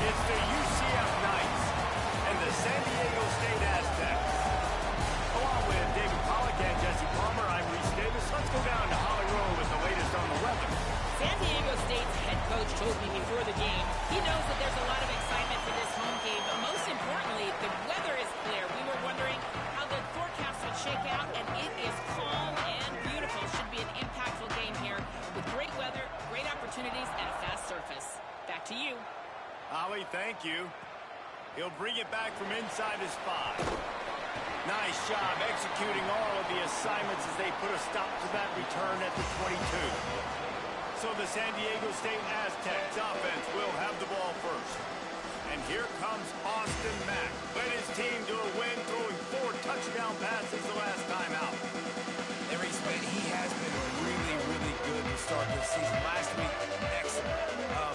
It's the UCF Knights and the San Diego State Aztecs. Along with David Pollack and Jesse Palmer, I'm Reese Davis. Let's go down to Holly Rowe with the latest on the weather. San Diego State's head coach told me before the game he knows that there's a lot of excitement for this home game, but most importantly, the weather is clear. We were wondering how the forecast would shake out, and it is calm and beautiful. Should be an impactful game here with great weather, great opportunities, and a fast surface. Back to you. Holly, thank you. He'll bring it back from inside his 5. Nice job executing all of the assignments as they put a stop to that return at the 22. So the San Diego State Aztecs offense will have the ball first. And here comes Austin Mack. Led his team to a win, throwing 4 touchdown passes the last time out. And Reese, he has been really, really good to start this season. Last week, excellent.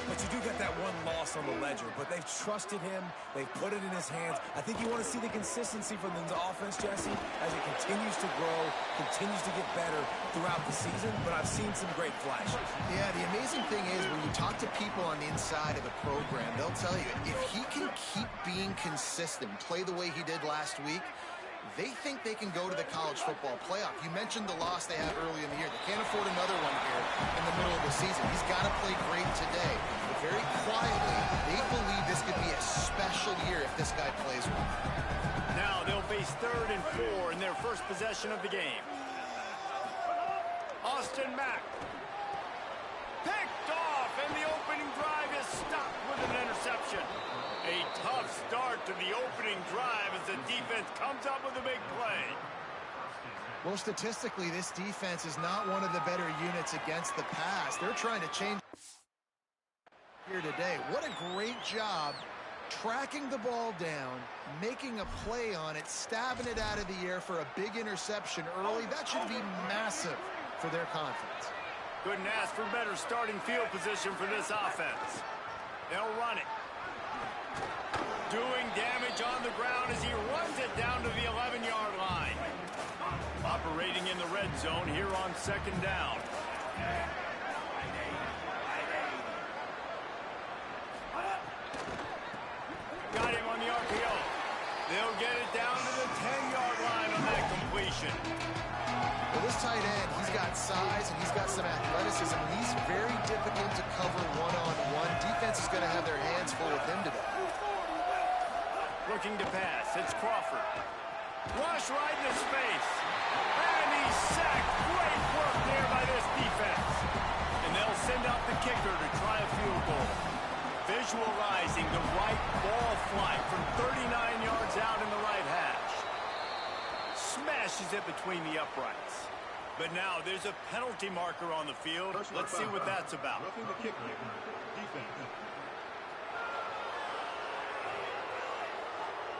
But you do get that one loss on the ledger. But they've trusted him. They've put it in his hands. I think you want to see the consistency from the offense, Jesse, as it continues to grow, continues to get better throughout the season. But I've seen some great flashes. Yeah, the amazing thing is when you talk to people on the inside of the program, they'll tell you if he can keep being consistent, play the way he did last week, they think they can go to the college football playoff. You mentioned the loss they had early in the year. They can't afford another one here in the middle of the season. He's got to play great today. But very quietly, they believe this could be a special year if this guy plays well. Now they'll face 3rd and 4 in their first possession of the game. Austin Mack. Picked off, and the opening drive is stopped with an interception. A tough start to the opening drive as the defense comes up with a big play. Well, statistically, this defense is not one of the better units against the pass. They're trying to change here today. What a great job tracking the ball down, making a play on it, stabbing it out of the air for a big interception early. That should be massive for their confidence. Couldn't ask for better starting field position for this offense. They'll run it. Doing damage on the ground as he runs it down to the 11-yard line. Operating in the red zone here on 2nd down. Got him on the RPO. They'll get it down to the 10-yard line on that completion. Well, this tight end, he's got size and he's got some athleticism. He's very difficult to cover one-on-one. Defense is going to have their hands full with him today. Looking to pass. It's Crawford. Rush right in his face. And he's sacked. Great work there by this defense. And they'll send out the kicker to try a field goal. Visualizing the right ball flight from 39 yards out in the right hash. Smashes it between the uprights. But now there's a penalty marker on the field. Let's see what that's about. Roughing the kick defense.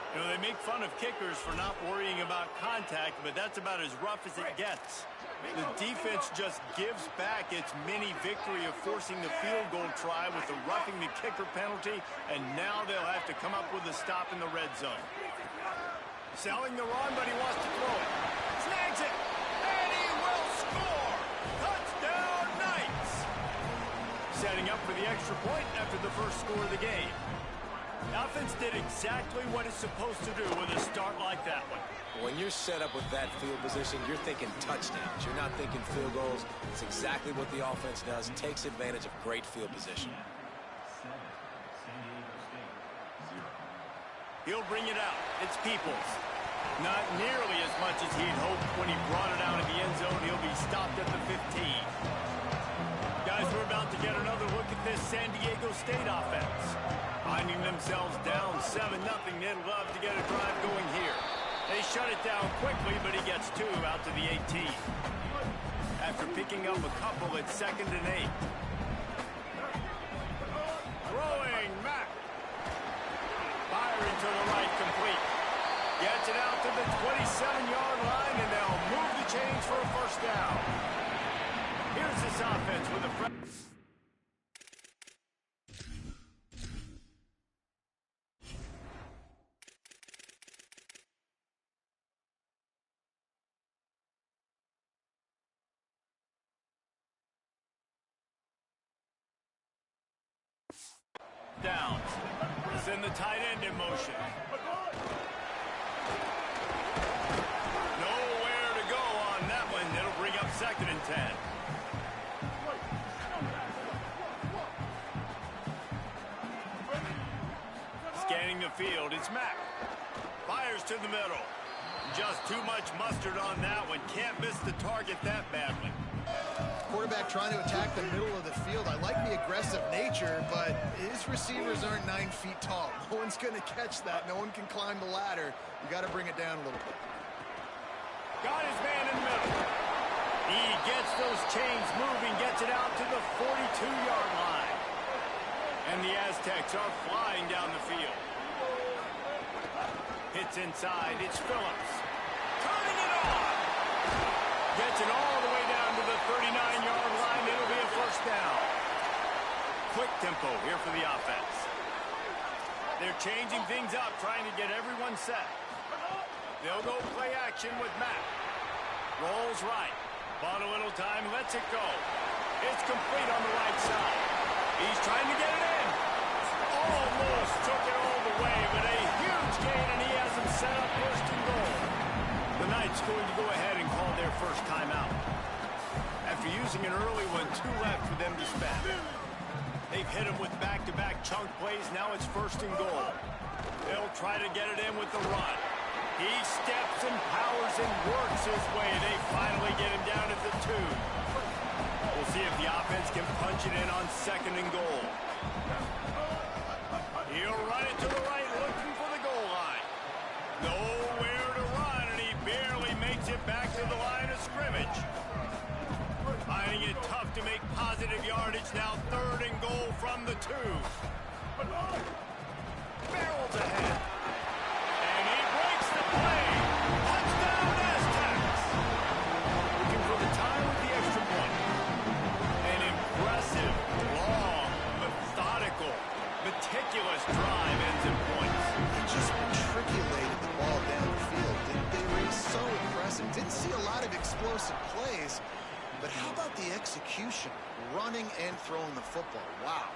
You know, they make fun of kickers for not worrying about contact, but that's about as rough as it gets. The defense just gives back its mini victory of forcing the field goal try with the roughing the kicker penalty, and now they'll have to come up with a stop in the red zone. Selling the run, but he wants to throw it. Snags it, and he will score! Touchdown, Knights! Setting up for the extra point after the first score of the game. The offense did exactly what it's supposed to do with a start like that one. When you're set up with that field position, you're thinking touchdowns. You're not thinking field goals. It's exactly what the offense does. Takes advantage of great field position. He'll bring it out. It's Peoples. Not nearly as much as he'd hoped when he brought it out of the end zone. He'll be stopped at the 15. Guys, we're about to get another look at this San Diego State offense. Finding themselves down 7-0, they'd love to get a drive going here. They shut it down quickly, but he gets 2 out to the 18. After picking up a couple, it's 2nd and 8. Throwing Mack. Firing to the right, complete. Gets it out to the 27-yard line, and they'll move the chains for a first down. Here's this offense with a... downs. send the tight end in motion. Nowhere to go on that one. It'll bring up 2nd and 10. Scanning the field, it's Mack. Fires to the middle. Just too much mustard on that one. Can't miss the target that badly. Quarterback trying to attack the middle of the field. I like the aggressive nature, but his receivers aren't 9 feet tall. No one's going to catch that. No one can climb the ladder. You got to bring it down a little bit. Got his man in the middle. He gets those chains moving, gets it out to the 42-yard line. And the Aztecs are flying down the field. Hits inside. It's Phillips. Turning it on. Gets it all the way down to the 39-yard line. It'll be a 1st down. Quick tempo here for the offense. They're changing things up, trying to get everyone set. They'll go play action with Mack. Rolls right. Bought a little time, lets it go. It's complete on the right side. He's trying to get it in. Almost took it all the way, but a huge gain, and he has him set up 1st and goal. The Knights going to go ahead and call their first timeout. After using an early one, 2 left for them to spend. They've hit him with back-to-back chunk plays. Now it's 1st and goal. They'll try to get it in with the run. He steps and powers and works his way. They finally get him down at the 2. We'll see if the offense can punch it in on 2nd and goal. He'll run it to the right, looking for the goal line. Nowhere to run, and he barely makes it back to the line of scrimmage. Finding it tough to make positive yardage. Now 3rd and goal from the 2. Barrels ahead. And he breaks the play. Touchdown, Aztecs. Looking for the time with the extra point. An impressive, long, methodical, meticulous drive ends in points. They just matriculated the ball down the field. They were so impressive. Didn't see a lot of explosive plays, but how about the execution? Running and throwing the football. Wow.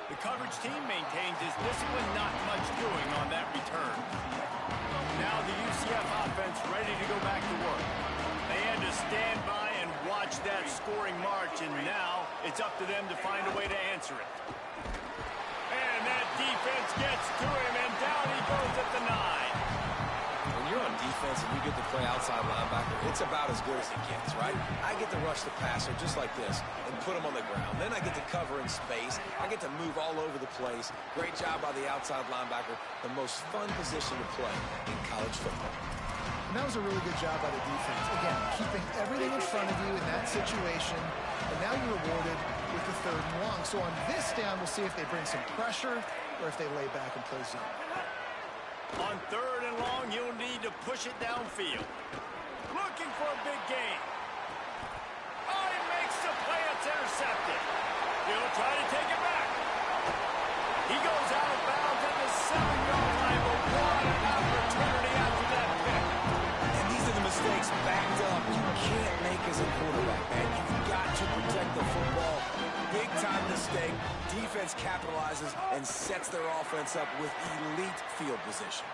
The coverage team maintains his discipline, not much doing on that return. Now the UCF offense ready to go back to work. They had to stand by and watch that scoring march, and now it's up to them to find a way to answer it. And that defense gets to him, and down he goes at the 9. When you're on defense and you get to play outside linebacker, it's about as good as it gets, right? I get to rush the passer just like this and put him on the ground. Then I get to cover in space. I get to move all over the place. Great job by the outside linebacker. The most fun position to play in college football. And that was a really good job by the defense. Again, keeping everything in front of you in that situation. And now you're rewarded with the 3rd and long. So on this down, we'll see if they bring some pressure or if they lay back and play zone. On 3rd and long, you'll need to push it downfield. Looking for a big gain. Oh, he makes the play. It's intercepted. He'll try to take it back. He goes out of bounds at the 7-yard line, but what an opportunity after that pick. And these are the mistakes backed up you can't make as a quarterback, man. You've got to protect the football. Big-time mistake. Defense capitalizes and sets their offense up with elite field position.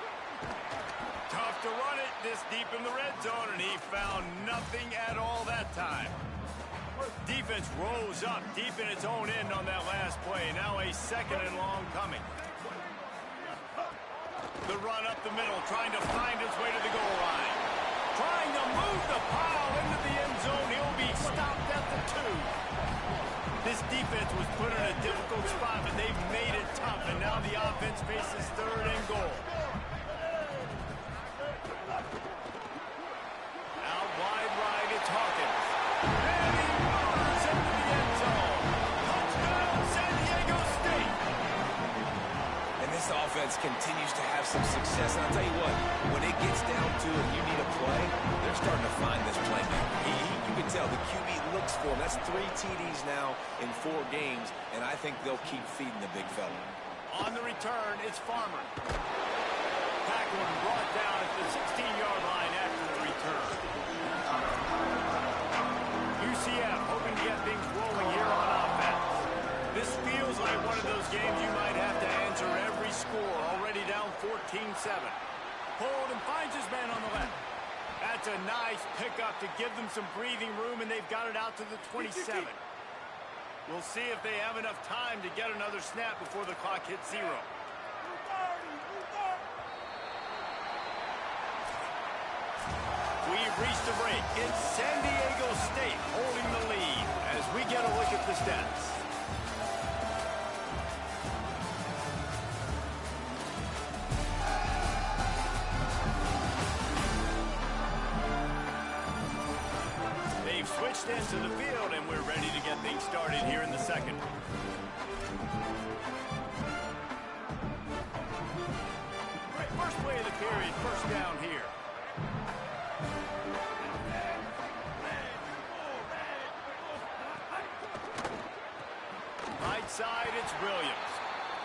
Tough to run it this deep in the red zone, and he found nothing at all that time. Defense rose up deep in its own end on that last play. Now a 2nd and long coming. The run up the middle, trying to find his way to the goal line. Trying to move the pile into the end zone. He'll be stopped at the 2. This defense was put in a difficult spot, but they've made it tough, and now the offense faces 3rd and goal. Out wide right, it's Hawkins. And he moves into the end zone. Touchdown, San Diego State. And this offense continues to have some success. And I'll tell you what, when it gets down to it, you need a play, they're starting to find this playmaker. You can tell the QB looks for him. That's 3 TDs now in 4 games, and I think they'll keep feeding the big fella. On the return, it's Farmer. Tackle brought down at the 16-yard line after the return. UCF hoping to get things rolling here on offense. This feels like one of those games you might pulled and finds his man on the left. That's a nice pickup to give them some breathing room, and they've got it out to the 27. We'll see if they have enough time to get another snap before the clock hits 0. We've reached the break. It's San Diego State holding the lead as we get a look at the stats. They've switched into the field, and we're ready to get things started here in the second. First play of the period, first down here. Right side, it's Williams.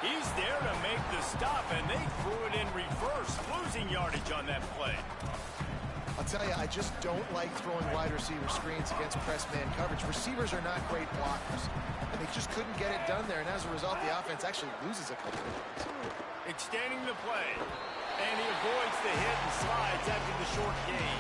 He's there to make the stop, and they threw it in reverse, losing yardage on that play. I'll tell you, I just don't like throwing wide receiver screens against press man coverage. Receivers are not great blockers, and they just couldn't get it done there, and as a result, the offense actually loses a couple of yards. Extending the play, and he avoids the hit and slides after the short gain.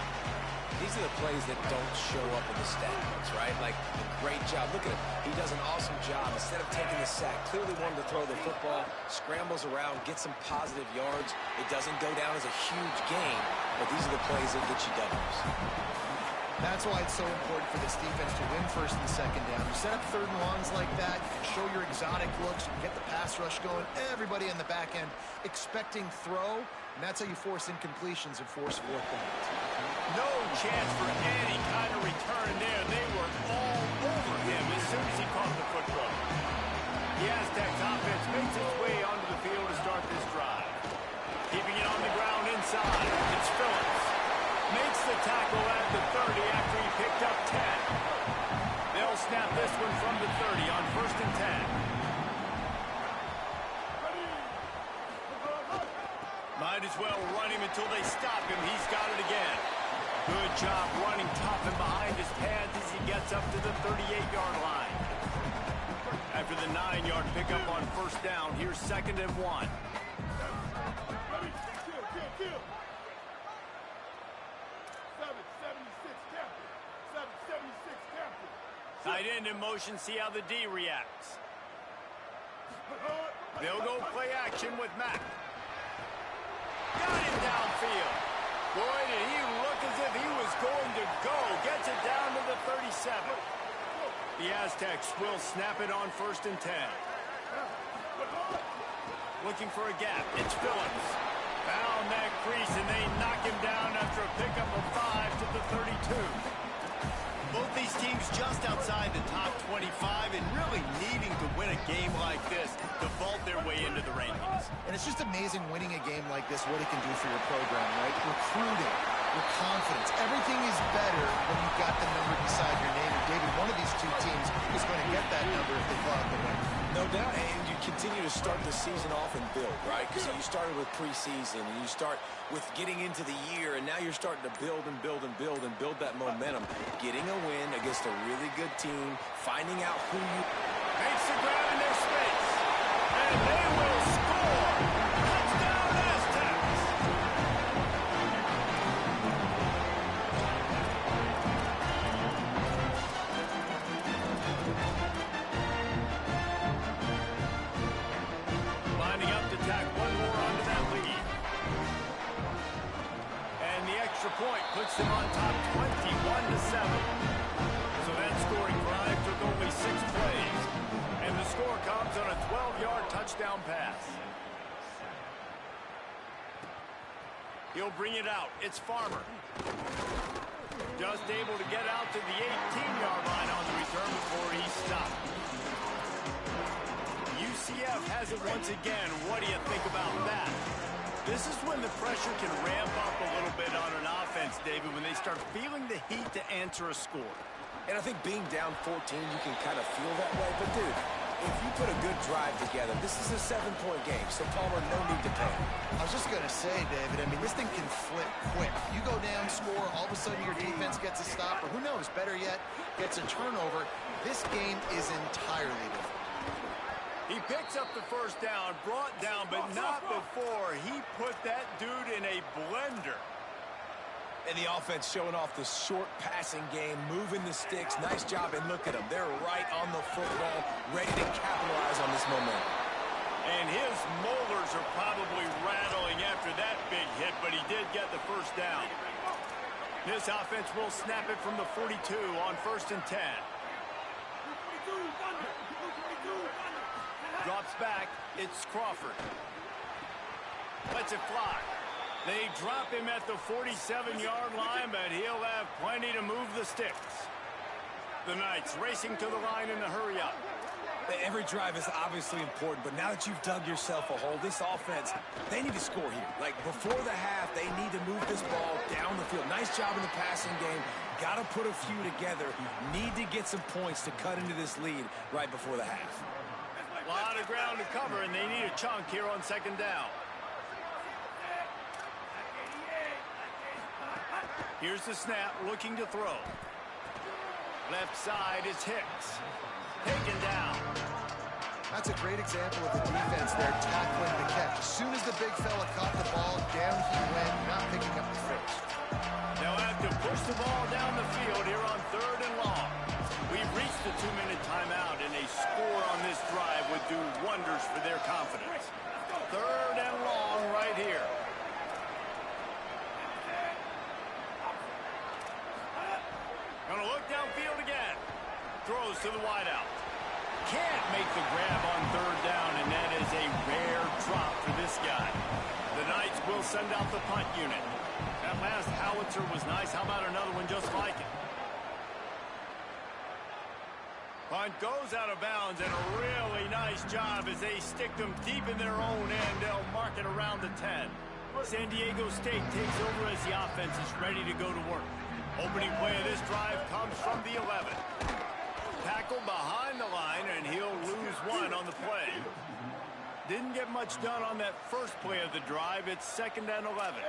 These are the plays that don't show up in the stats, right? Like, great job. Look at him. He does an awesome job. Instead of taking the sack, clearly wanted to throw the football, scrambles around, gets some positive yards. It doesn't go down as a huge gain, but these are the plays that get you W's. That's why it's so important for this defense to win first and second down. You set up third and longs like that, you can show your exotic looks, you can get the pass rush going, everybody in the back end expecting throw, and that's how you force incompletions and force fourth downs. No chance for any kind of return there. They were all over him as soon as he caught the football. The Aztecs offense makes its way onto the field to start this drive. Keeping it on the ground inside, it's Phillips. Makes the tackle at the 30 after he picked up 10. They'll snap this one from the 30 on 1st and 10. Might as well run him until they stop him. He's got it again. Good job running tough and behind his pads as he gets up to the 38-yard line. After the 9-yard pickup on 1st down, here's 2nd and 1. Tight end in motion, see how the D reacts. They'll go play action with Mack. Got him downfield. Boy, did he look as if he was going to go. Gets it down to the 37. The Aztecs will snap it on 1st and 10. Looking for a gap. It's Phillips. Found that crease, and they knock him down after a pickup of 5 to the 32. Both these teams just outside the top 25 and really needing to win a game like this to vault their way into the rankings. And it's just amazing winning a game like this, what it can do for your program, right? Recruiting, your confidence. Everything is better when you've got the number beside your name. And David, one of these two teams is going to get that number if they pull out the win. No doubt, and you continue to start the season off and build, right? Because you started with preseason, and you start with getting into the year, and now you're starting to build and build and build and build that momentum. Getting a win against a really good team, finding out who you... Makes the grab in their space, and they will score! Touchdown, Aztecs! Lining up to tack one more onto that lead. And the extra point puts them on top 21-7. So that scoring drive took only 6 plays. And the score comes on a 12-yard touchdown pass. He'll bring it out. It's Farmer. Just able to get out to the 18-yard line on the return before he stopped. UCF has it once again. What do you think about that? This is when the pressure can ramp up a little bit on an offense, David, when they start feeling the heat to answer a score. And I think being down 14, you can kind of feel that way. But, dude, if you put a good drive together, this is a 7-point game. So, Palmer, no need to panic. I was just going to say, David, I mean, this thing can flip quick. You go down, score, all of a sudden your defense gets a stop, or who knows, better yet, gets a turnover. This game is entirely different. He picks up the first down, brought down, but not before he put that dude in a blender. And the offense showing off the short passing game, moving the sticks. Nice job, and look at them. They're right on the football, ready to capitalize on this momentum. And his molars are probably rattling after that big hit, but he did get the first down. This offense will snap it from the 42 on 1st and 10. Drops back. It's Crawford. Lets it fly. They drop him at the 47-yard line, but he'll have plenty to move the sticks. The Knights racing to the line in the hurry-up. Every drive is obviously important, but now that you've dug yourself a hole, this offense, they need to score here. Like, before the half, they need to move this ball down the field. Nice job in the passing game. Got to put a few together. Need to get some points to cut into this lead right before the half. A lot of ground to cover, and they need a chunk here on 2nd down. Here's the snap, looking to throw. Left side is Hicks. Taken down. That's a great example of the defense there tackling the catch. As soon as the big fella caught the ball, down he went, not picking up the first. They'll have to push the ball down the field here on 3rd and long. We've reached the 2-minute timeout, and a score on this drive would do wonders for their confidence. 3rd and long right here. Gonna look downfield again. Throws to the wideout. Can't make the grab on 3rd down, and that is a rare drop for this guy. The Knights will send out the punt unit. That last howitzer was nice. How about another one just like it? Punt goes out of bounds, and a really nice job as they stick them deep in their own end. They'll mark it around the 10. San Diego State takes over as the offense is ready to go to work. Opening play of this drive comes from the 11. Tackled behind the line, and he'll lose one on the play. Didn't get much done on that first play of the drive. It's 2nd and 11.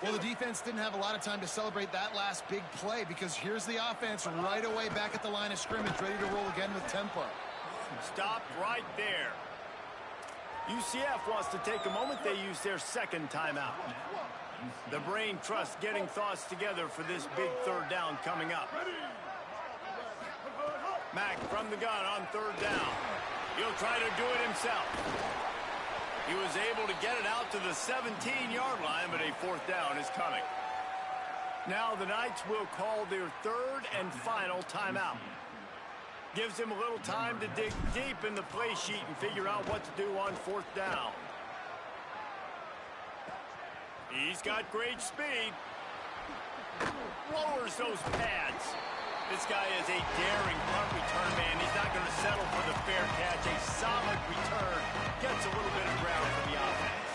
Well, the defense didn't have a lot of time to celebrate that last big play because here's the offense right away back at the line of scrimmage, ready to roll again with tempo. Stopped right there. UCF wants to take a moment. They use their 2nd timeout. The brain trust getting thoughts together for this big 3rd down coming up. Mack from the gun on 3rd down. He'll try to do it himself. He was able to get it out to the 17-yard line, but a 4th down is coming. Now the Knights will call their 3rd and final timeout. Gives him a little time to dig deep in the play sheet and figure out what to do on 4th down. He's got great speed. Lowers those pads. This guy is a daring punt return man. He's not going to settle for the fair catch. A solid return. Gets a little bit of ground for the offense.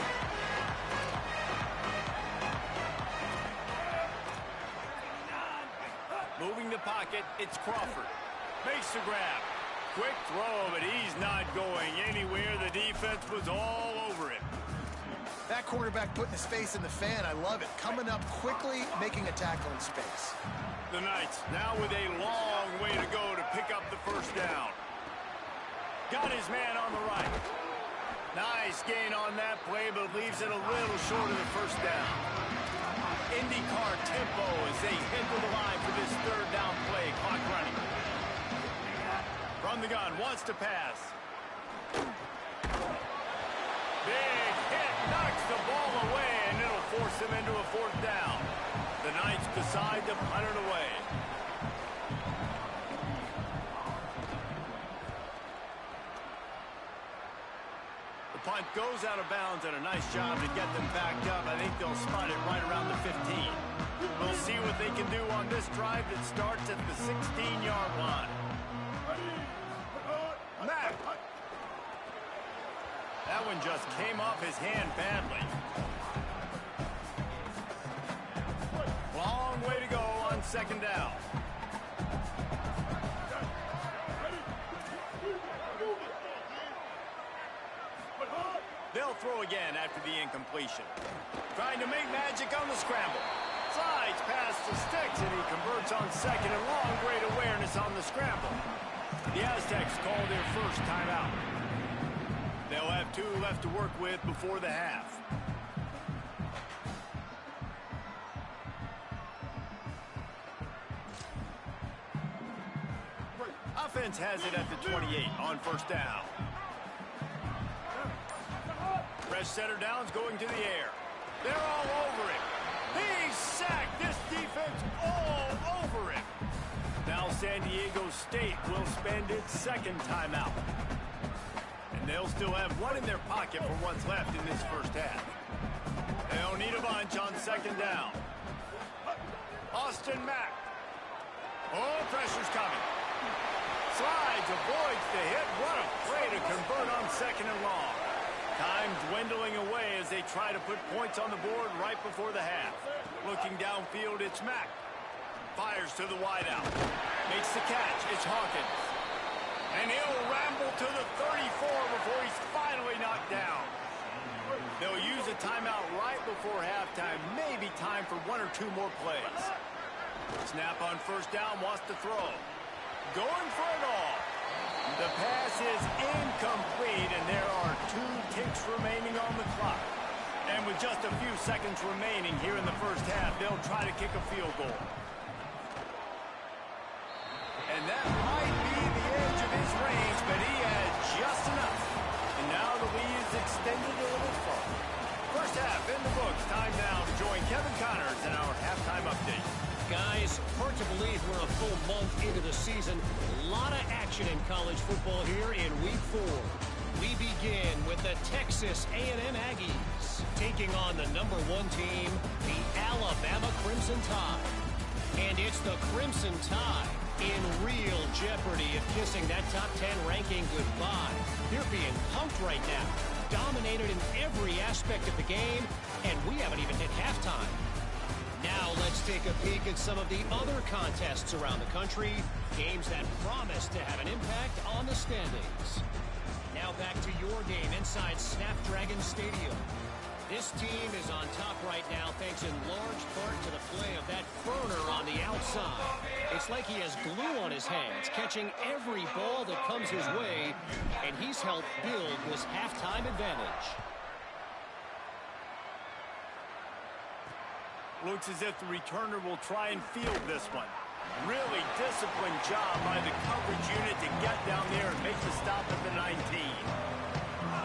Moving the pocket, it's Crawford. Makes the grab. Quick throw, but he's not going anywhere. The defense was all over him. That quarterback putting his face in the fan, I love it. Coming up quickly, making a tackle in space. The Knights now with a long way to go to pick up the 1st down. Got his man on the right. Nice gain on that play, but leaves it a little short of the 1st down. IndyCar tempo as they head to the line for this 3rd down play. Clock running. From the gun, wants to pass. Big hit, knocks the ball away, and it'll force him into a 4th down. The Knights decide to punt it away. The punt goes out of bounds, and a nice job to get them backed up. I think they'll spot it right around the 15. We'll see what they can do on this drive that starts at the 16-yard line. Mack. That one just came off his hand badly. Long way to go on 2nd down. They'll throw again after the incompletion. Trying to make magic on the scramble. Slides past the sticks, and he converts on 2nd and long. Great awareness on the scramble. The Aztecs call their 1st timeout. 2 left to work with before the half. Offense has it at the 28 on first down. Fresh center down's going to the air. They're all over it. He's sacked. This defense all over it. Now San Diego State will spend its second timeout. And they'll still have one in their pocket for what's left in this first half. They'll need a bunch on second down. Austin Mack. Oh, pressure's coming. Slides, avoids the hit. What a play to convert on second and long. Time dwindling away as they try to put points on the board right before the half. Looking downfield, it's Mack. Fires to the wideout. Makes the catch. It's Hawkins. And he'll ramble to the 34 before he's finally knocked down. They'll use a timeout right before halftime. Maybe time for 1 or 2 more plays. Snap on first down, wants to throw. Going for it all. The pass is incomplete, and there are 2 ticks remaining on the clock. And with just a few seconds remaining here in the first half, they'll try to kick a field goal. And that might be the edge of his range, but he had just enough. And now the lead is extended a little further. First half in the books. Time now to join Kevin Connors in our halftime update. Guys, hard to believe we're a full month into the season. A lot of action in college football here in Week 4. We begin with the Texas A&M Aggies taking on the number 1 team, the Alabama Crimson Tide. And it's the Crimson Tide in real jeopardy of kissing that top 10 ranking goodbye. They're being pumped right now, dominated in every aspect of the game, and we haven't even hit halftime. Now let's take a peek at some of the other contests around the country, games that promise to have an impact on the standings. Now back to your game inside Snapdragon Stadium. This team is on top right now thanks in large part to the play of that burner on the outside. It's like he has glue on his hands, catching every ball that comes his way, and he's helped build this halftime advantage. Looks as if the returner will try and field this one. Really disciplined job by the coverage unit to get down there and make the stop at the 19.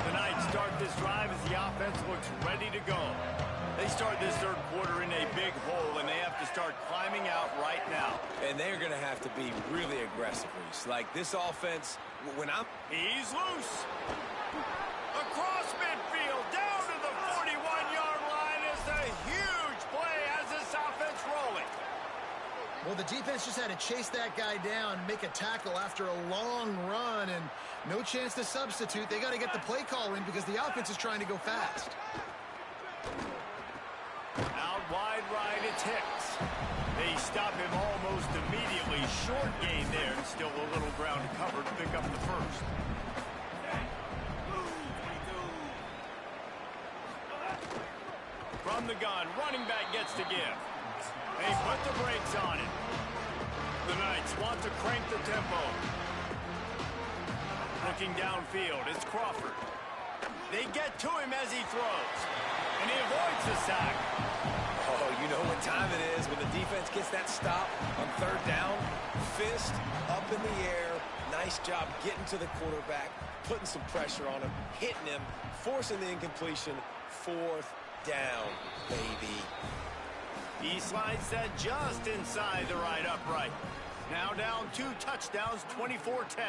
The Knights start this drive as the offense looks ready to go. They start this third quarter in a big hole, and they have to start climbing out right now. And they're going to have to be really aggressive, Reese. Like this offense, He's loose. Across midfield, down to the 41-yard line is the huge play as this offense rolling. Well, the defense just had to chase that guy down, make a tackle after a long run, and no chance to substitute. They got to get the play call in because the offense is trying to go fast. Out wide right, it's Hicks. They stop him almost immediately. Short gain there, and still a little ground to cover to pick up the first. From the gun, running back gets to give. They put the brakes on it. The Knights want to crank the tempo. Looking downfield, it's Crawford. They get to him as he throws. And he avoids the sack. Oh, you know what time it is when the defense gets that stop on third down. Fist up in the air. Nice job getting to the quarterback, putting some pressure on him, hitting him, forcing the incompletion. Fourth down, baby. He slides that just inside the right upright. Now down 2 touchdowns, 24-10.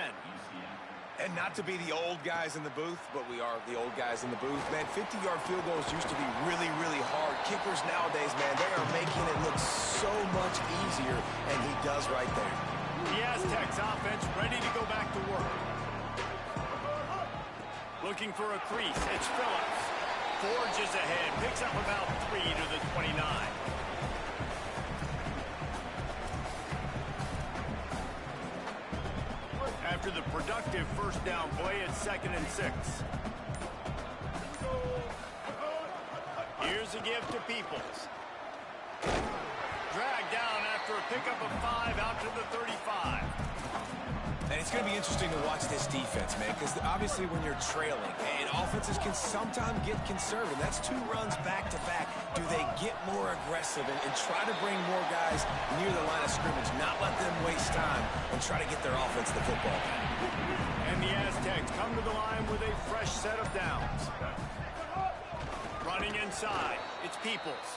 And not to be the old guys in the booth, but we are the old guys in the booth. Man, 50-yard field goals used to be really, really hard. Kickers nowadays, man, they are making it look so much easier, and he does right there. The Aztecs offense ready to go back to work. Looking for a crease, it's Phillips. Forges ahead, picks up about 3 to the 29. After the productive first down play, it's 2nd and 6. Here's a give to Peoples. Dragged down after a pickup of 5 out to the 35. And it's going to be interesting to watch this defense, man, because obviously when you're trailing, and offenses can sometimes get conservative. That's 2 runs back-to-back. Do they get more aggressive and try to bring more guys near the line of scrimmage, not let them waste time, and try to get their offense the football back? And the Aztecs come to the line with a fresh set of downs. Running inside, it's Peoples.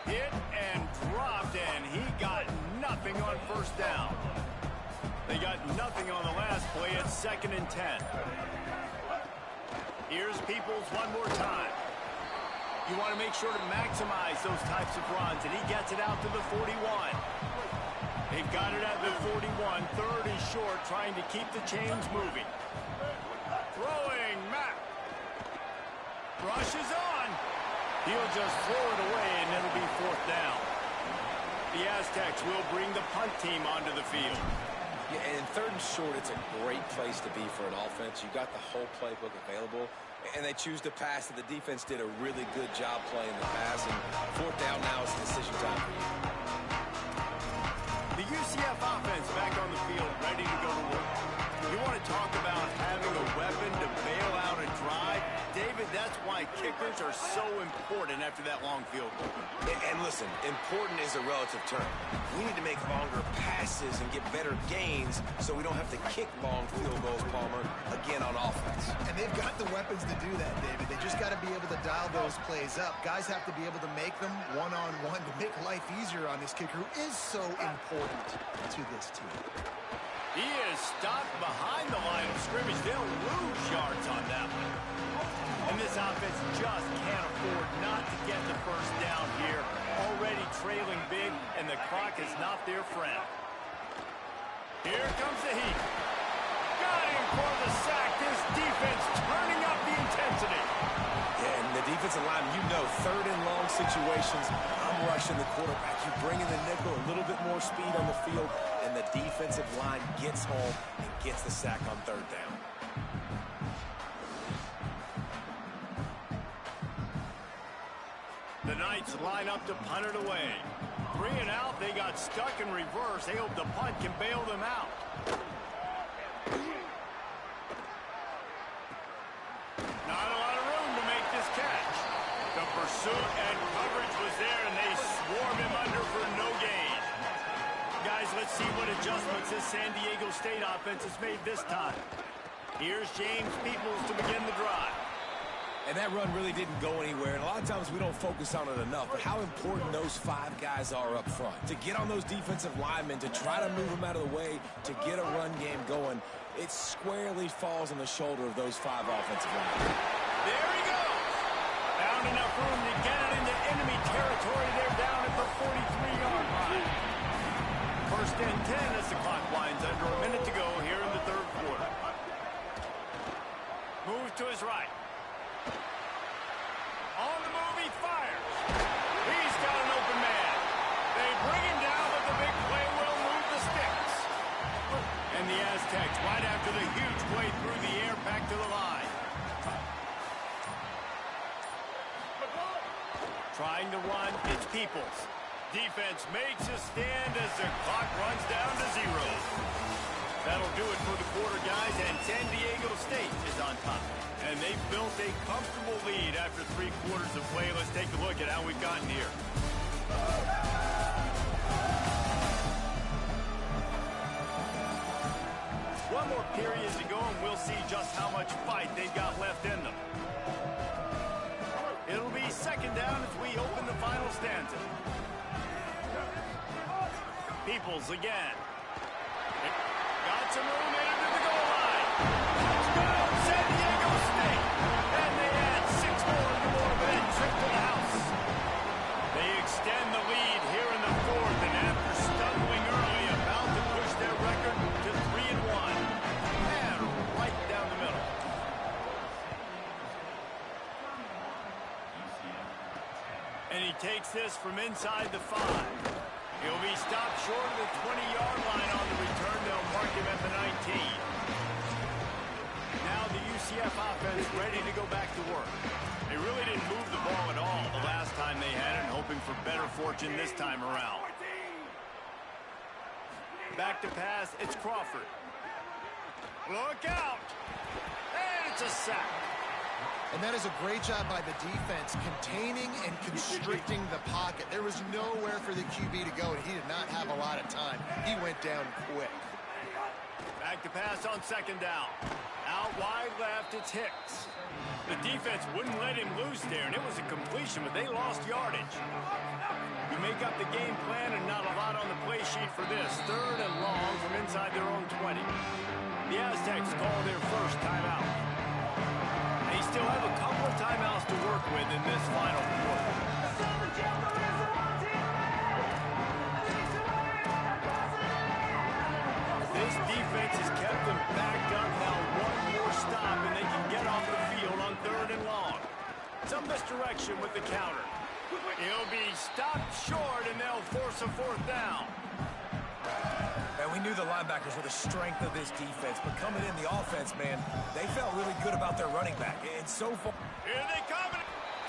Hit and dropped, and he got nothing on first down. They got nothing on the last play. It's 2nd and 10. Here's Peoples one more time. You want to make sure to maximize those types of runs, and he gets it out to the 41. They've got it at the 41. 3rd and short, trying to keep the chains moving. Throwing, Matt. Rushes on. He'll just throw it away, and it'll be 4th down. The Aztecs will bring the punt team onto the field. Yeah, and 3rd and short, it's a great place to be for an offense. You got the whole playbook available, and they choose to pass. And the defense did a really good job playing the pass. And 4th down now is decision time for you. The UCF offense back on the field, ready to go to work. You want to talk about having a weapon to bail out a drive? David, that's why kickers are so important after that long field goal. And listen, important is a relative term. We need to make longer passes and get better gains so we don't have to kick long field goals, Palmer, again on offense. And they've got the weapons to do that, David. They just got to be able to dial those plays up. Guys have to be able to make them one-on-one to make life easier on this kicker who is so important to this team. He is stopped behind the line of scrimmage. They'll lose yards on that one. And this offense just can't afford not to get the first down here. Already trailing big, and the clock is not their friend. Here comes the heat. Got him for the sack. This defense turning up the intensity. Yeah, and the defensive line, you know, 3rd and long situations, I'm rushing the quarterback. You bring in the nickel, a little bit more speed on the field, and the defensive line gets home and gets the sack on 3rd down. The Knights line up to punt it away. 3 and out, they got stuck in reverse. They hope the punt can bail them out. Not a lot of room to make this catch. The pursuit and coverage was there, and they swarm him under for no gain. Guys, let's see what adjustments this San Diego State offense has made this time. Here's James Peoples to begin the drive. And that run really didn't go anywhere. And a lot of times we don't focus on it enough. But how important those 5 guys are up front. To get on those defensive linemen, to try to move them out of the way, to get a run game going, it squarely falls on the shoulder of those 5 offensive linemen. There he goes. Found enough room to get it into enemy territory. They're down at the 43-yard line. 1st and 10 as the clock winds under a minute to go here in the 3rd quarter. Move to his right. On the move, he fires. He's got an open man. They bring him down, but the big play will move the sticks. And the Aztecs, right after the huge play through the air, back to the line. Trying to run, it's Peoples. Defense makes a stand as the clock runs down to 0. That'll do it for the quarter, guys, and San Diego State is on top. And they've built a comfortable lead after 3 quarters of play. Let's take a look at how we've gotten here. One more period to go, and we'll see just how much fight they've got left in them. It'll be 2nd down as we open the final stanza. Peoples again. Got some room into the goal line. Touchdown, San Diego State. And they add 6 more to Morbid. Trip to the house. They extend the lead here in the 4th, and after stumbling early, about to push their record to 3-1. And right down the middle. And he takes this from inside the 5. He'll be stopped short of the 20-yard line on the return. They'll mark him at the 19. Now the UCF offense ready to go back to work. They really didn't move the ball at all the last time they had it, hoping for better fortune this time around. Back to pass, it's Crawford. Look out. And it's a sack. And that is a great job by the defense, containing and constricting the pocket. There was nowhere for the QB to go, and he did not have a lot of time. He went down quick. Back to pass on second down. Out wide left, it's Hicks. The defense wouldn't let him loose there, and it was a completion, but they lost yardage. You make up the game plan and not a lot on the play sheet for this. Third and long from inside their own 20. The Aztecs call their first timeout. They still have a couple of timeouts to work with in this final quarter. This defense has kept them backed up. Now one more stop and they can get off the field on third and long. Some misdirection with the counter. He'll be stopped short and they'll force a fourth down. And we knew the linebackers were the strength of this defense, but coming in the offense, man, they felt really good about their running back. And so far... Here they come.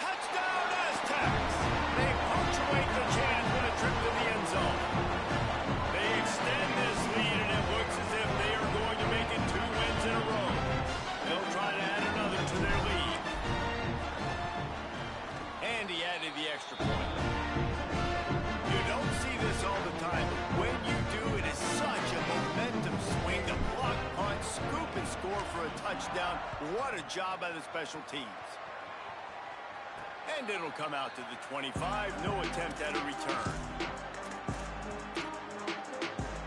Touchdown, Aztecs. They punctuate the chance with a trip to the end zone. They extend this lead, and it looks as if they are going to make it 2 wins in a row. They'll try to add another to their lead. And he added the extra point. You don't see this all the time, but when you do, it is such a momentum swing to block, punt, scoop, and score for a touchdown. What a job by the special teams. And it'll come out to the 25. No attempt at a return.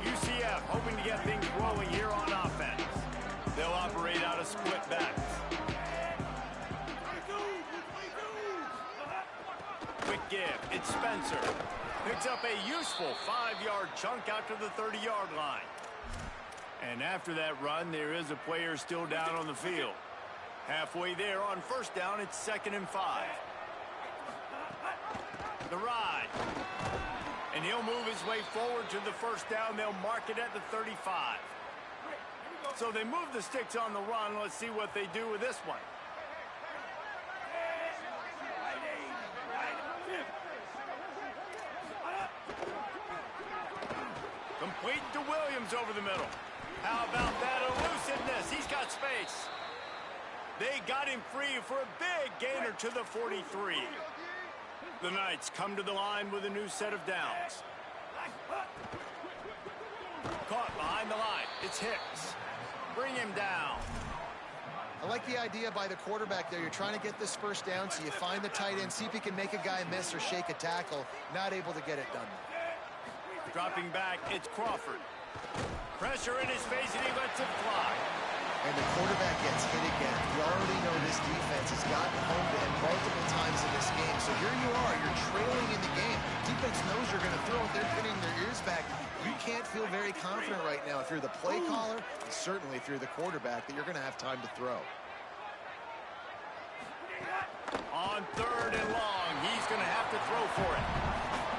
UCF hoping to get things rolling here on offense. They'll operate out of split backs. Quick give. It's Spencer. Picks up a useful 5-yard chunk out to the 30-yard line. And after that run, there is a player still down on the field. Halfway there on first down, it's 2nd and 5. The ride. And he'll move his way forward to the first down. They'll mark it at the 35. So they move the sticks on the run. Let's see what they do with this one. Complete to Williams over the middle. How about that elusiveness? He's got space. They got him free for a big gainer to the 43. The Knights come to the line with a new set of downs. Caught behind the line. It's Hicks. Bring him down. I like the idea by the quarterback there. You're trying to get this first down, so you find the tight end, see if he can make a guy miss or shake a tackle. Not able to get it done. Dropping back, it's Crawford. Pressure in his face, and he lets it fly. And the quarterback gets hit again. You already know this defense has gotten home to him multiple times in this game. So here you are, you're trailing in the game. Defense knows you're going to throw it. They're pinning their ears back. You can't feel very confident right now if you're the play caller, and certainly if you're the quarterback, that you're going to have time to throw. On third and long, he's going to have to throw for it.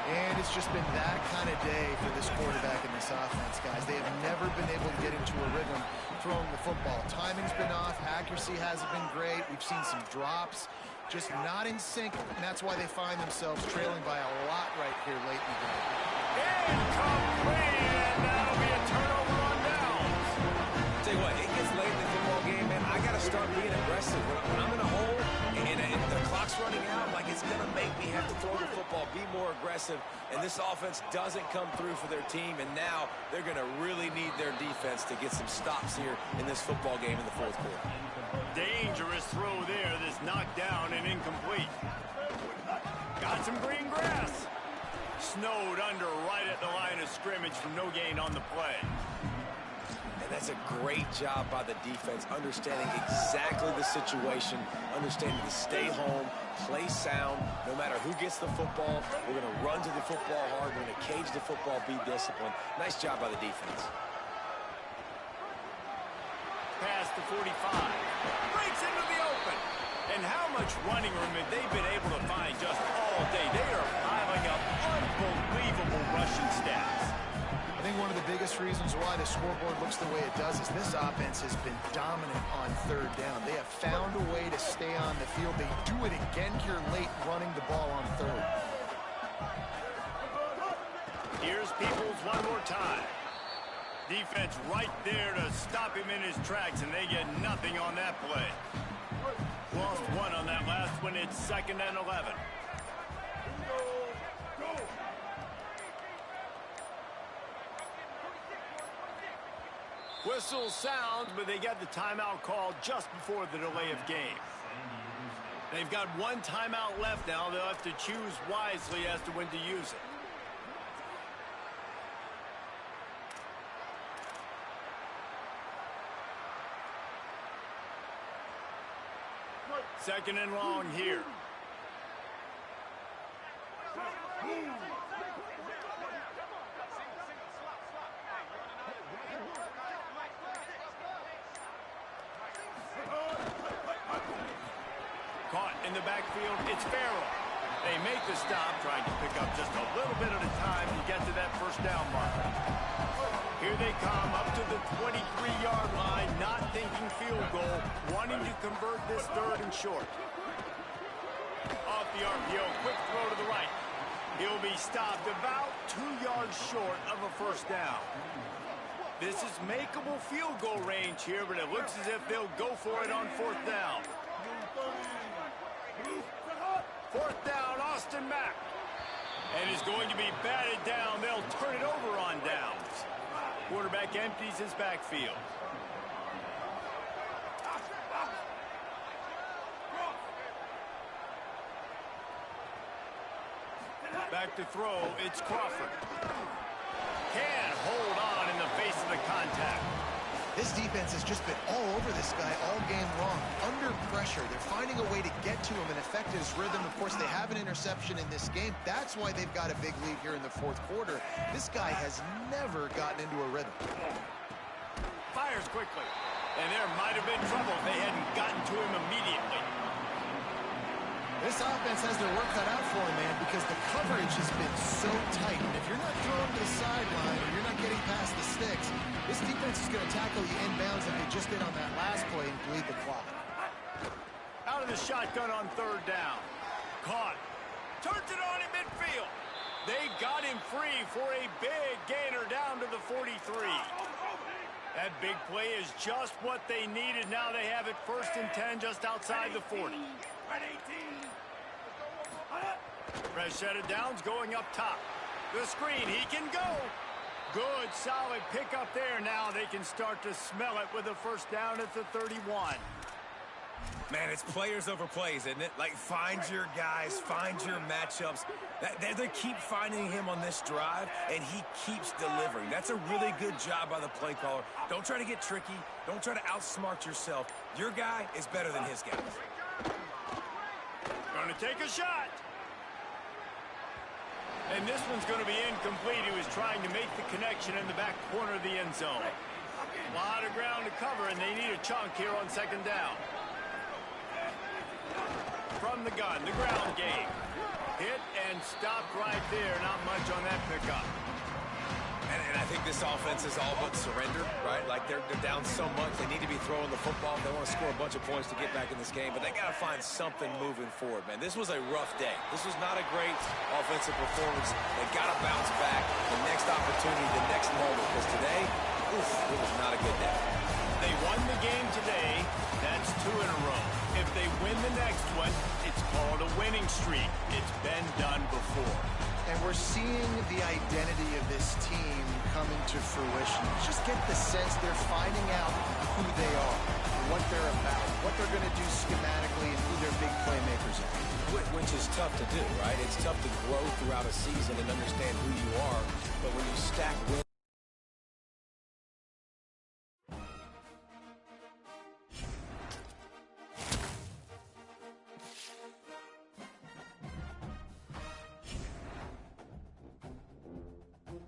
And it's just been that kind of day for this quarterback and this offense, guys. They have never been able to get into a rhythm throwing the football. Timing's been off. Accuracy hasn't been great. We've seen some drops. Just not in sync, and that's why they find themselves trailing by a lot right here late in the game. Incomplete, and that'll be a turnover on downs. Tell you what, it gets late in the football game, man. I got to start being aggressive. When I'm in a hole and the clock's running out, like, it's going to make me have to throw the football, be more aggressive, and this offense doesn't come through for their team, and now they're going to really need their defense to get some stops here in this football game in the fourth quarter. Dangerous throw there. This knocked down and incomplete. Got some green grass. Snowed under right at the line of scrimmage from no gain on the play. And that's a great job by the defense, understanding exactly the situation, understanding to stay home, play sound, no matter who gets the football. We're going to run to the football hard. We're going to cage the football, be disciplined. Nice job by the defense. Past the 45. Breaks into the open. And how much running room have they been able to find just all day? They are piling up unbelievable rushing stats. I think one of the biggest reasons why the scoreboard looks the way it does is this offense has been dominant on third down. They have found a way to stay on the field. They do it again here late, running the ball on third. Here's Peoples one more time. Defense right there to stop him in his tracks, and they get nothing on that play. Lost one on that last one. It's 2nd and 11. Whistle sounds, but they get the timeout called just before the delay of game. They've got one timeout left now. They'll have to choose wisely as to when to use it. Second and long here. Caught in the backfield, it's Farrell. They make the stop, trying to pick up just a little bit at a time to get to that first down mark. Here they come up to the 23-yard line, not thinking field goal, wanting to convert this 3rd and short. Off the RPO, quick throw to the right. He'll be stopped about 2 yards short of a first down. This is makeable field goal range here, but it looks as if they'll go for it on 4th down. 4th down, Austin Mack. And is going to be batted down. They'll turn it over on downs. Quarterback empties his backfield. Back to throw, it's Crawford. Can't hold on in the face of the contact. This defense has just been all over this guy all game long. Under pressure, they're finding a way to get to him and affect his rhythm. Of course, they have an interception in this game. That's why they've got a big lead here in the 4th quarter. This guy has never gotten into a rhythm. Fires quickly. And there might have been trouble if they hadn't gotten to him immediately. This offense has their work cut out for him, man, because the coverage has been so tight. And if you're not throwing to the sideline or you're not getting past the sticks, this defense is going to tackle you inbounds like they just did on that last play and bleed the clock. Out of the shotgun on 3rd down. Caught. Turns it on in midfield. They got him free for a big gainer down to the 43. That big play is just what they needed. Now they have it 1st and 10 just outside the 40. Fresh set of downs going up top. The screen, he can go. Good, solid pickup there. Now they can start to smell it with a first down at the 31. Man, it's players over plays, isn't it? Like, find your guys, find your matchups. They keep finding him on this drive, and he keeps delivering. That's a really good job by the play caller. Don't try to get tricky. Don't try to outsmart yourself. Your guy is better than his guys. Going to take a shot. And this one's going to be incomplete. He was trying to make the connection in the back corner of the end zone. A lot of ground to cover, and they need a chunk here on 2nd down. From the gun, the ground game. Hit and stopped right there. Not much on that pickup. And I think this offense is all but surrendered, right? Like, they're down so much. They need to be throwing the football. They want to score a bunch of points to get back in this game, but they got to find something moving forward, man. This was a rough day. This was not a great offensive performance. They got to bounce back. The next opportunity, the next moment, because today, oof, it was not a good day. They won the game today. That's 2 in a row. If they win the next one, it's called a winning streak. It's been done before. And we're seeing the identity of this team coming to fruition. Just get the sense they're finding out who they are, what they're about, what they're going to do schematically, and who their big playmakers are. Which is tough to do, right? It's tough to grow throughout a season and understand who you are. But when you stack wins